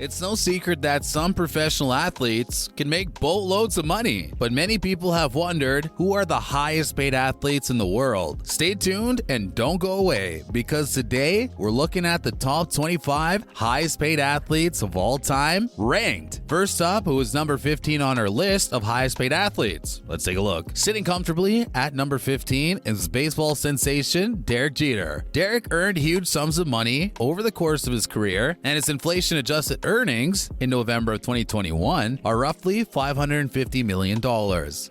It's no secret that some professional athletes can make boatloads of money, but many people have wondered who are the highest paid athletes in the world. Stay tuned and don't go away, because today we're looking at the top 25 highest paid athletes of all time ranked. First up, who is number 15 on our list of highest paid athletes? Let's take a look. Sitting comfortably at number 15 is baseball sensation Derek Jeter. Derek earned huge sums of money over the course of his career, and his inflation-adjusted earnings in November of 2021 are roughly $550 million.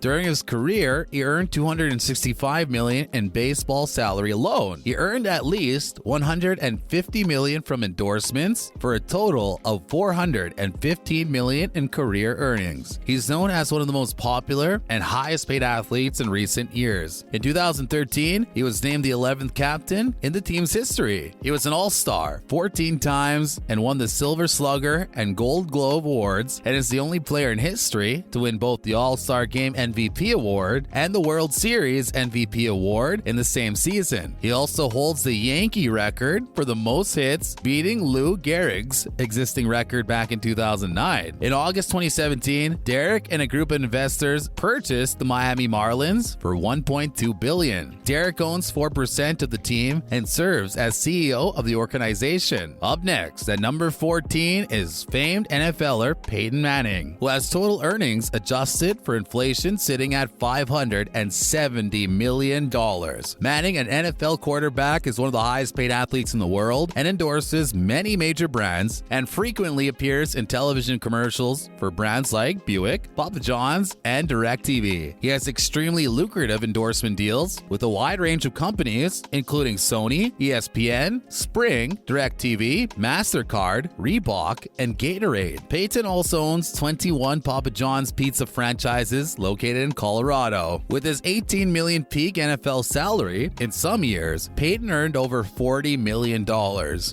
During his career, he earned $265 million in baseball salary alone. He earned at least $150 million from endorsements for a total of $415 million in career earnings. He's known as one of the most popular and highest paid athletes in recent years. In 2013, he was named the 11th captain in the team's history. He was an all-star 14 times and won the Silver Slugger and Gold Glove awards, and is the only player in history to win both the All-Star Game MVP award and the World Series MVP award in the same season. He also holds the Yankee record for the most hits, beating Lou Gehrig's existing record back in 2009. In August 2017, Derek and a group of investors purchased the Miami Marlins for $1.2 billion. Derek owns 4% of the team and serves as CEO of the organization. Up next, at number 14 is famed NFLer Peyton Manning, who has total earnings adjusted for inflation sitting at $570 million. Manning, an NFL quarterback, is one of the highest paid athletes in the world and endorses many major brands and frequently appears in television commercials for brands like Buick, Papa John's, and DirecTV. He has extremely lucrative endorsement deals with a wide range of companies, including Sony, ESPN, Spring, DirecTV, MasterCard, Reebok, and Gatorade. Peyton also owns 21 Papa John's pizza franchises located in Colorado. With his $18 million peak NFL salary, in some years, Peyton earned over $40 million.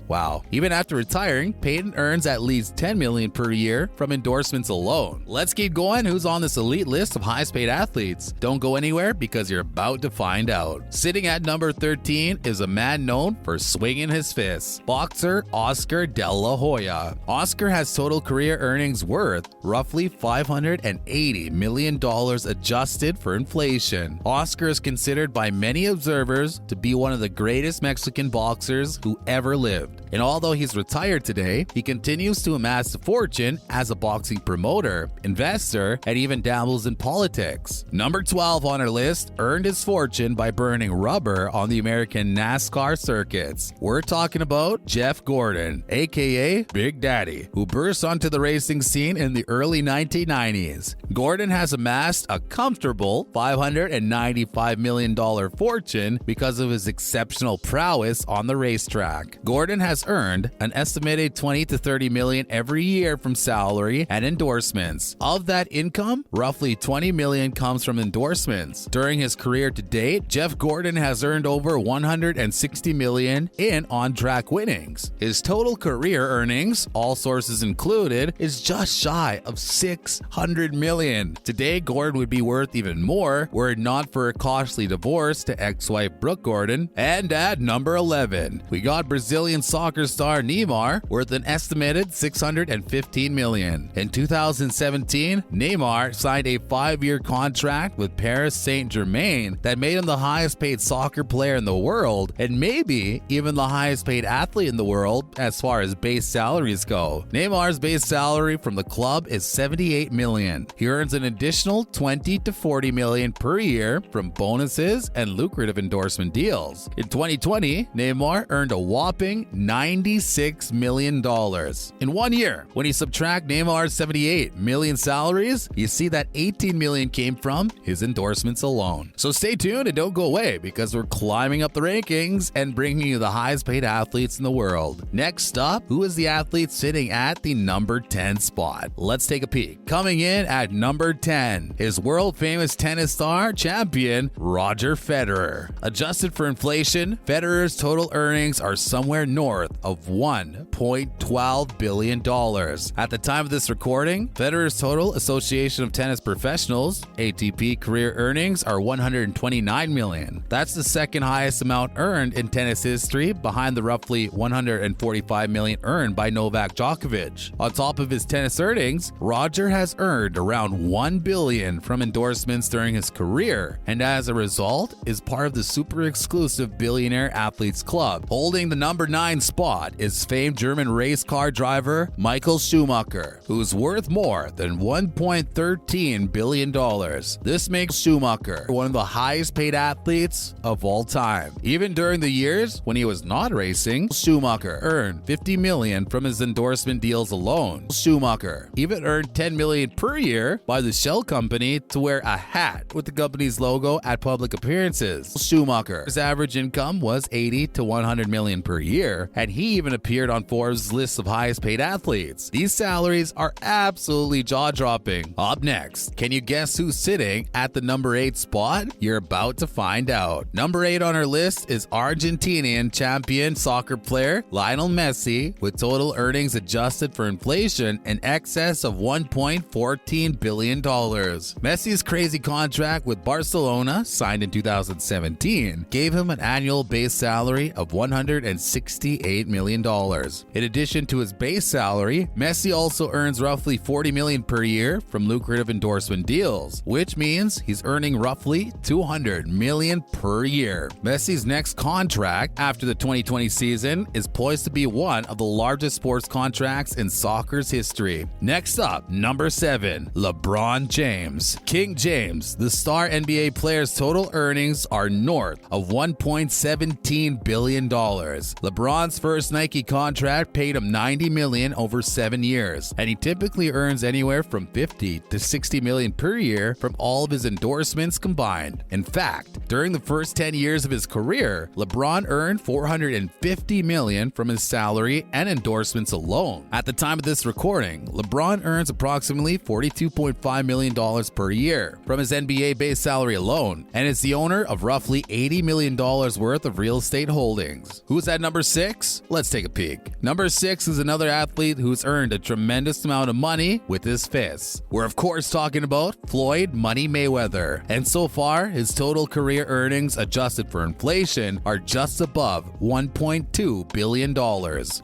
Wow. Even after retiring, Peyton earns at least $10 million per year from endorsements alone. Let's keep going. Who's on this elite list of highest paid athletes? Don't go anywhere, because you're about to find out. Sitting at number 13 is a man known for swinging his fists, boxer Oscar De La Hoya. Oscar has total career earnings worth roughly $580 million adjusted for inflation. Oscar is considered by many observers to be one of the greatest Mexican boxers who ever lived. And although he's retired today, he continues to amass a fortune as a boxing promoter, investor, and even dabbles in politics. Number 12 on our list earned his fortune by burning rubber on the American NASCAR circuits. We're talking about Jeff Gordon, aka Big Daddy, who burst onto the racing scene in the early 1990s. Gordon has amassed a comfortable $595 million fortune because of his exceptional prowess on the racetrack. Gordon has earned an estimated $20 to $30 million every year from salary and endorsements. Of that income, roughly $20 million comes from endorsements. During his career to date, Jeff Gordon has earned over $160 million in on-track winnings. His total career earnings, all sources included, is just shy of $600 million. Today, Gordon would be worth even more were it not for a costly divorce to ex-wife Brooke Gordon. And at number 11, we got Brazilian soccer star Neymar, worth an estimated $615 million. In 2017, Neymar signed a 5-year contract with Paris Saint-Germain that made him the highest paid soccer player in the world, and maybe even the highest paid athlete in the world as far as base salaries go. Neymar's base salary from the club is $78 million. He earns an additional $20 to $40 million per year from bonuses and lucrative endorsement deals. In 2020, Neymar earned a whopping $96 million. In 1 year, when you subtract Neymar's $78 million salaries, you see that $18 million came from his endorsements alone. So stay tuned and don't go away, because we're climbing up the rankings and bringing you the highest paid athletes in the world. Next up, who is the athlete sitting at the number 10 spot? Let's take a peek. Coming in at number 10 is world famous tennis star champion Roger Federer. Adjusted for inflation, Federer's total earnings are somewhere north of $1.12 billion. At the time of this recording, Federer's total Association of Tennis Professionals (ATP) career earnings are $129 million. That's the second highest amount earned in tennis history, behind the roughly $145 million earned by Novak Djokovic Djokovic. On top of his tennis earnings, Roger has earned around $1 billion from endorsements during his career, and as a result, is part of the super exclusive Billionaire Athletes Club. Holding the number 9 spot is famed German race car driver Michael Schumacher, who's worth more than $1.13 billion. This makes Schumacher one of the highest paid athletes of all time. Even during the years when he was not racing, Schumacher earned $50 million from his endorsement deals alone. Schumacher even earned $10 million per year by the Shell company to wear a hat with the company's logo at public appearances. Schumacher's average income was $80 to $100 million per year, and he even appeared on Forbes' list of highest paid athletes. These salaries are absolutely jaw-dropping. Up next, can you guess who's sitting at the number 8 spot? You're about to find out. Number 8 on our list is Argentinian champion soccer player Lionel Messi, with total earnings adjusted for inflation in excess of $1.14 billion. Messi's crazy contract with Barcelona, signed in 2017, gave him an annual base salary of $168 million. In addition to his base salary, Messi also earns roughly $40 million per year from lucrative endorsement deals, which means he's earning roughly $200 million per year. Messi's next contract after the 2020 season is poised to be one of the largest sports contracts in soccer's history. Next up, number 7, LeBron James. King James, the star NBA player's total earnings are north of $1.17 billion. LeBron's first Nike contract paid him $90 million over 7 years, and he typically earns anywhere from $50 to $60 million per year from all of his endorsements combined. In fact, during the first 10 years of his career, LeBron earned $450 million from his salary and endorsements alone. At the time of this recording, LeBron earns approximately $42.5 million per year from his NBA base salary alone, and is the owner of roughly $80 million worth of real estate holdings. Who's at number 6? Let's take a peek. Number 6 is another athlete who's earned a tremendous amount of money with his fists. We're of course talking about Floyd Money Mayweather, and so far his total career earnings adjusted for inflation are just above $1.2 billion.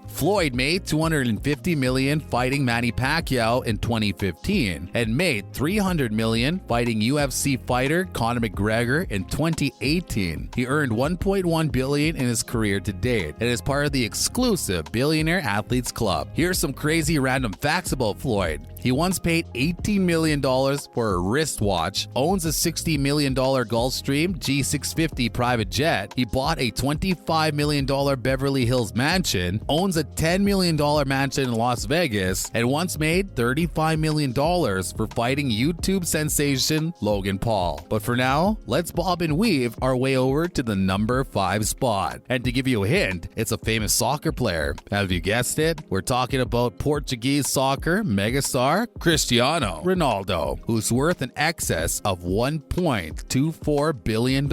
Floyd made $250 million fighting Manny Pacquiao in 2015 and made $300 million fighting UFC fighter Conor McGregor in 2018. He earned $1.1 billion in his career to date and is part of the exclusive Billionaire Athletes Club. Here's some crazy random facts about Floyd. He once paid $18 million for a wristwatch, owns a $60 million Gulfstream G650 private jet, he bought a $25 million Beverly Hills mansion, owns a $10 million mansion in Las Vegas, and once made $35 million for fighting YouTube sensation Logan Paul. But for now, let's bob and weave our way over to the number 5 spot. And to give you a hint, it's a famous soccer player. Have you guessed it? We're talking about Portuguese soccer megastar Cristiano Ronaldo, who's worth in excess of $1.24 billion.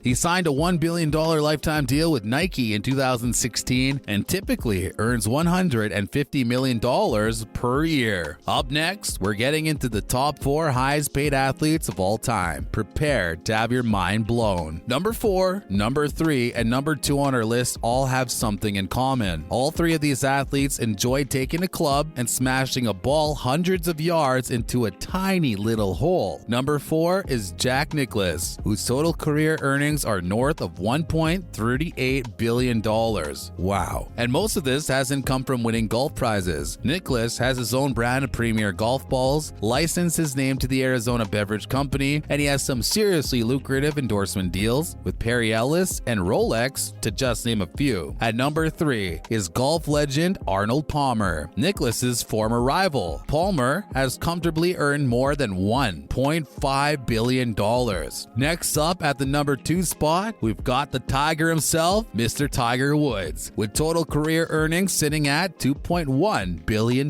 He signed a $1 billion lifetime deal with Nike in 2016 and typically earns $150 million per year. Up next, we're getting into the top 4 highest paid athletes of all time. Prepare to have your mind blown. Number 4, number 3, and number 2 on our list all have something in common. All 3 of these athletes enjoy taking a club and smashing a ball hundreds of yards into a tiny little hole. Number 4 is Jack Nicklaus, whose total career earnings are north of $1.38 billion. Wow. And most of this hasn't come from winning golf prizes. Nicklaus has his own brand of premier golf balls, licensed his name to the Arizona Beverage Company, and he has some seriously lucrative endorsement deals with Perry Ellis and Rolex, to just name a few. At number 3 is golf legend Arnold Palmer, Nicklaus's former rival. Palmer has comfortably earned more than $1.5 billion. Next up at the number 2 spot, we've got the Tiger himself, Mr. Tiger Woods, with total career earnings sitting at $2.1 billion.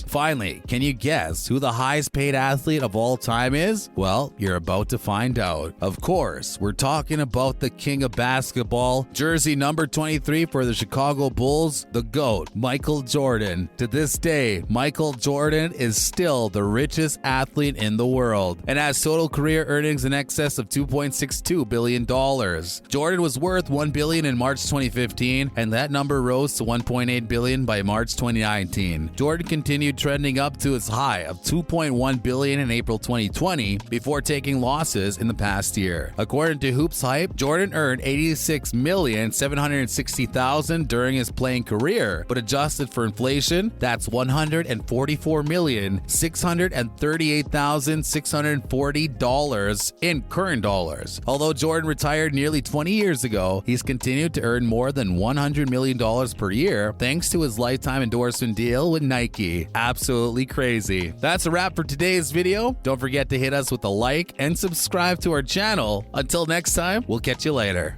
Finally, can you guess who the highest paid athlete of all time is? Well, you're about to find out. Of course, we're talking about the king of basketball, jersey number 23 for the Chicago Bulls, the GOAT, Michael Jordan. To this day, Michael Jordan is still the richest athlete in the world and has total career earnings in excess of $2.62 billion. Jordan was worth $1 billion in March 2015, and that number rose to $1.8 billion billion by March 2019. Jordan continued trending up to its high of $2.1 billion in April 2020 before taking losses in the past year. According to Hoops Hype, Jordan earned $86,760,000 during his playing career, but adjusted for inflation, that's $144,638,640 in current dollars. Although Jordan retired nearly 20 years ago, he's continued to earn more than $100 million per year thanks to his lifetime endorsement deal with Nike. Absolutely crazy. That's a wrap for today's video. Don't forget to hit us with a like and subscribe to our channel. Until next time, we'll catch you later.